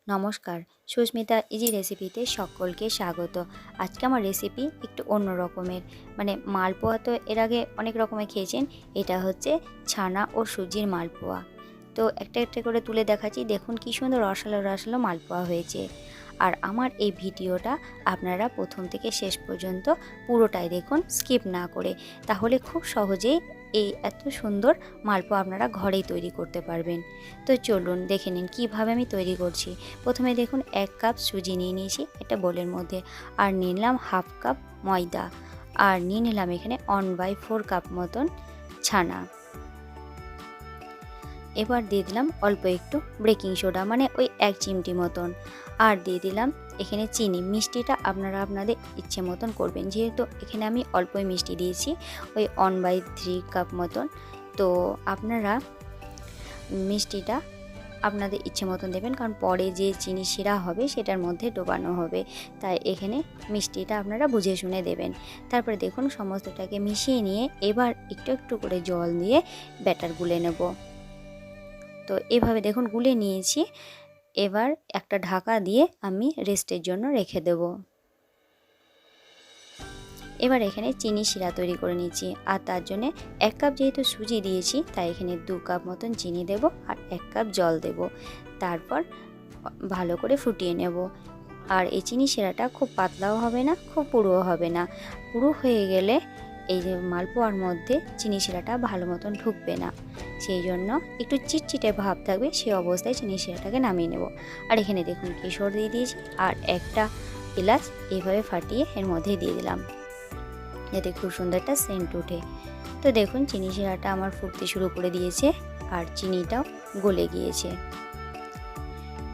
নমস্কার, সুস্মিতা ইজি রেসিপিতে সকলকে স্বাগত। আজকে আমার রেসিপি একটু অন্য রকমের। মালপোয়া তো এর আগে অনেক রকমের খেয়েছেন। এটা হচ্ছে ছানা ও সুজির মালপোয়া। তো একটা একটা করে তুলে দেখাচ্ছি। দেখুন কি সুন্দর রসালো রসালো মালপোয়া হয়েছে। আর আমার এই ভিডিওটা আপনারা প্রথম থেকে শেষ পর্যন্ত পুরোটাই দেখুন, স্কিপ না করে। তাহলে খুব সহজেই এই এত সুন্দর মালপোয়া আপনারা ঘরেই তৈরি করতে পারবেন। তো চলুন দেখে নিন কীভাবে আমি তৈরি করছি। প্রথমে দেখুন 1 কাপ সুজি নিয়ে নিয়েছি একটা বোলের মধ্যে, আর নিয়ে নিলাম হাফ কাপ ময়দা, আর নিয়ে নিলাম এখানে 1/4 কাপ মতন ছানা। এবার দিয়ে দিলাম অল্প একটু বেকিং সোডা, ওই 1 চিমটি মতন। আর দিয়ে দিলাম এখানে চিনি। মিষ্টিটা আপনারা আপনাদের ইচ্ছে মতন করবেন, যেহেতু এখানে আমি অল্পই মিষ্টি দিয়েছি, ওই 1/3 কাপ মতন। তো আপনারা মিষ্টিটা আপনাদের ইচ্ছে মতন দেবেন, কারণ পরে যে চিনি শিরা হবে সেটার মধ্যে ডোবানো হবে, তাই এখানে মিষ্টিটা আপনারা বুঝে শুনে দেবেন। তারপরে দেখুন সমস্তটাকে মিশিয়ে নিয়ে এবার একটু একটু করে জল দিয়ে ব্যাটার গুলে নেব। তো এভাবে দেখুন গুলে নিয়েছি। এবার একটা ঢাকা দিয়ে আমি রেস্টের জন্য রেখে দেব। এবার এখানে চিনি শিরা তৈরি করে নিচ্ছি, আর তার জন্য 1 কাপ যেহেতু সুজি দিয়েছি, তাই এখানে 2 কাপ মতন চিনি দেব আর 1 কাপ জল দেব। তারপর ভালো করে ফুটিয়ে নেব। আর এই চিনি শিরাটা খুব পাতলাও হবে না, খুব পুরোও হবে না। পুরো হয়ে গেলে এই যে মালপোয়ার মধ্যে চিনি শিরাটা ভালো মতন ঢুকবে না, সেই জন্য একটু চিটচিটে ভাব থাকবে, সেই অবস্থায় চিনি শিরাটাকে নামিয়ে নেব। আর এখানে দেখুন কেশর দিয়ে দিয়েছি, আর একটা এলাচ এইভাবে ফাটিয়ে এর মধ্যে দিয়ে দিলাম, যাতে খুব সুন্দর একটা সেন্ট ওঠে। তো দেখুন চিনি শিরাটা আমার ফুটতে শুরু করে দিয়েছে, আর চিনিটাও গলে গিয়েছে।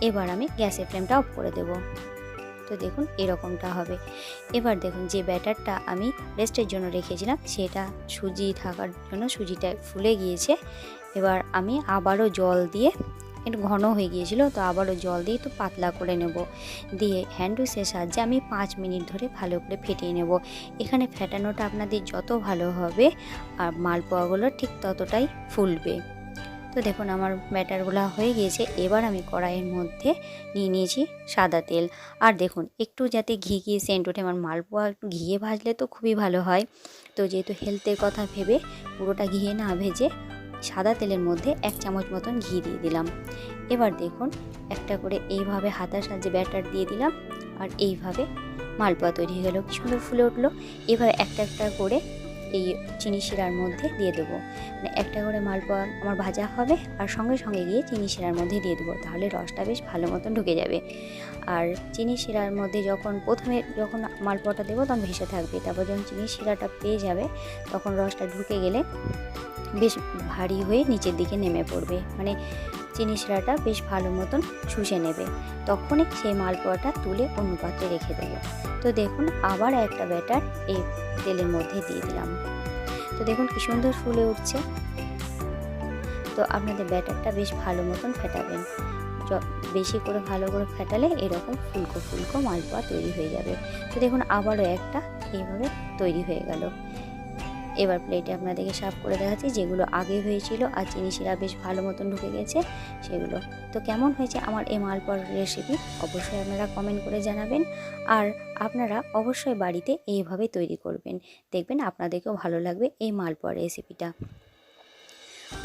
এবার আমি গ্যাসের ফ্লেমটা অফ করে দেব। তো দেখুন এরকমটা হবে। এবার দেখুন যে ব্যাটারটা আমি রেস্টের জন্য রেখেছিলাম, সেটা সুজি থাকার জন্য সুজিটা ফুলে গিয়েছে। এবার আমি আবারও জল দিয়ে, একটু ঘন হয়ে গিয়েছিল, তো আবারও জল দিয়ে একটু পাতলা করে নেব। দিয়ে হ্যান্ড উইচের সাহায্যে আমি 5 মিনিট ধরে ভালো করে ফেটিয়ে নেব। এখানে ফেটানোটা আপনাদের যত ভালো হবে, আর মালপোয়াগুলো ঠিক ততটাই ফুলবে। তো দেখুন আমার ব্যাটারগুলো হয়ে গিয়েছে। এবার আমি কড়াইয়ের মধ্যে নিয়ে নিয়েছি সাদা তেল। আর দেখুন একটু যাতে ঘি ঘি সেন্ট ওঠে, আমার মালপোয়া একটু ঘিয়ে ভাজলে তো খুবই ভালো হয়। তো যেহেতু হেলথের কথা ভেবে পুরোটা ঘিয়ে না ভেজে সাদা তেলের মধ্যে 1 চামচ মতন ঘি দিয়ে দিলাম। এবার দেখুন একটা করে এইভাবে হাতার সাহায্যে ব্যাটার দিয়ে দিলাম, আর এইভাবে মালপোয়া তৈরি হয়ে গেল, কি সুন্দর ফুলে উঠলো। এবার একটা একটা করে এই চিনি শিরার মধ্যে দিয়ে দেবো। একটা করে মালপোয়া আমার ভাজা হবে, আর সঙ্গে সঙ্গে গিয়ে চিনি শিরার মধ্যে দিয়ে দেবো, তাহলে রসটা বেশ ভালো মতন ঢুকে যাবে। আর চিনি শিরার মধ্যে যখন মালপোয়াটা দেবো তখন ভেসে থাকবে, তারপর যখন চিনি শিরাটা পেয়ে যাবে তখন রসটা ঢুকে গেলে বেশ ভারী হয়ে নিচের দিকে নেমে পড়বে, চিনি শিরাটা বেশ ভালো মতন শুষে নেবে। তখনই সেই মালপোয়াটা তুলে অন্য পাত্রে রেখে দেবো। তো দেখুন আবার একটা ব্যাটার এই তেলের মধ্যে দিয়ে দিলাম। তো দেখুন কি সুন্দর ফুলে উঠছে। তো আপনাদের ব্যাটারটা বেশ ভালো মতন ফেটাবেন, বেশি করে ভালো করে ফেটালে এরকম ফুলকো ফুলকো মালপোয়া তৈরি হয়ে যাবে। তো দেখুন আবারও একটা এইভাবে তৈরি হয়ে গেল। এবার প্লেটে আপনাদেরকে সার্ভ করে দেখাচ্ছি, যেগুলো আগে হয়েছিল আর চিনি শিরা বেশ ভালো মতন ঢুকে গেছে সেগুলো। তো কেমন হয়েছে আমার এই মালপোয়ার রেসিপি অবশ্যই আপনারা কমেন্ট করে জানাবেন, আর আপনারা অবশ্যই বাড়িতে এইভাবে তৈরি করবেন, দেখবেন আপনাদেরকেও ভালো লাগবে এই মালপোয়ার রেসিপিটা।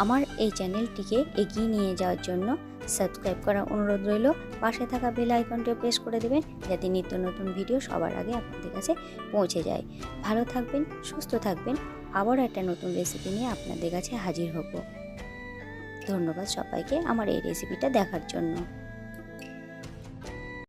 আমার এই চ্যানেলটিকে এগিয়ে নিয়ে যাওয়ার জন্য সাবস্ক্রাইব করার অনুরোধ রইল। পাশে থাকা বেল আইকনটি প্রেস করে দেবেন, যাতে নিত্য নতুন ভিডিও সবার আগে আপনাদের কাছে পৌঁছে যায়। ভালো থাকবেন, সুস্থ থাকবেন। আবার একটা নতুন রেসিপি নিয়ে আপনাদের কাছে হাজির হব। ধন্যবাদ সবাইকে আমার এই রেসিপিটা দেখার জন্য।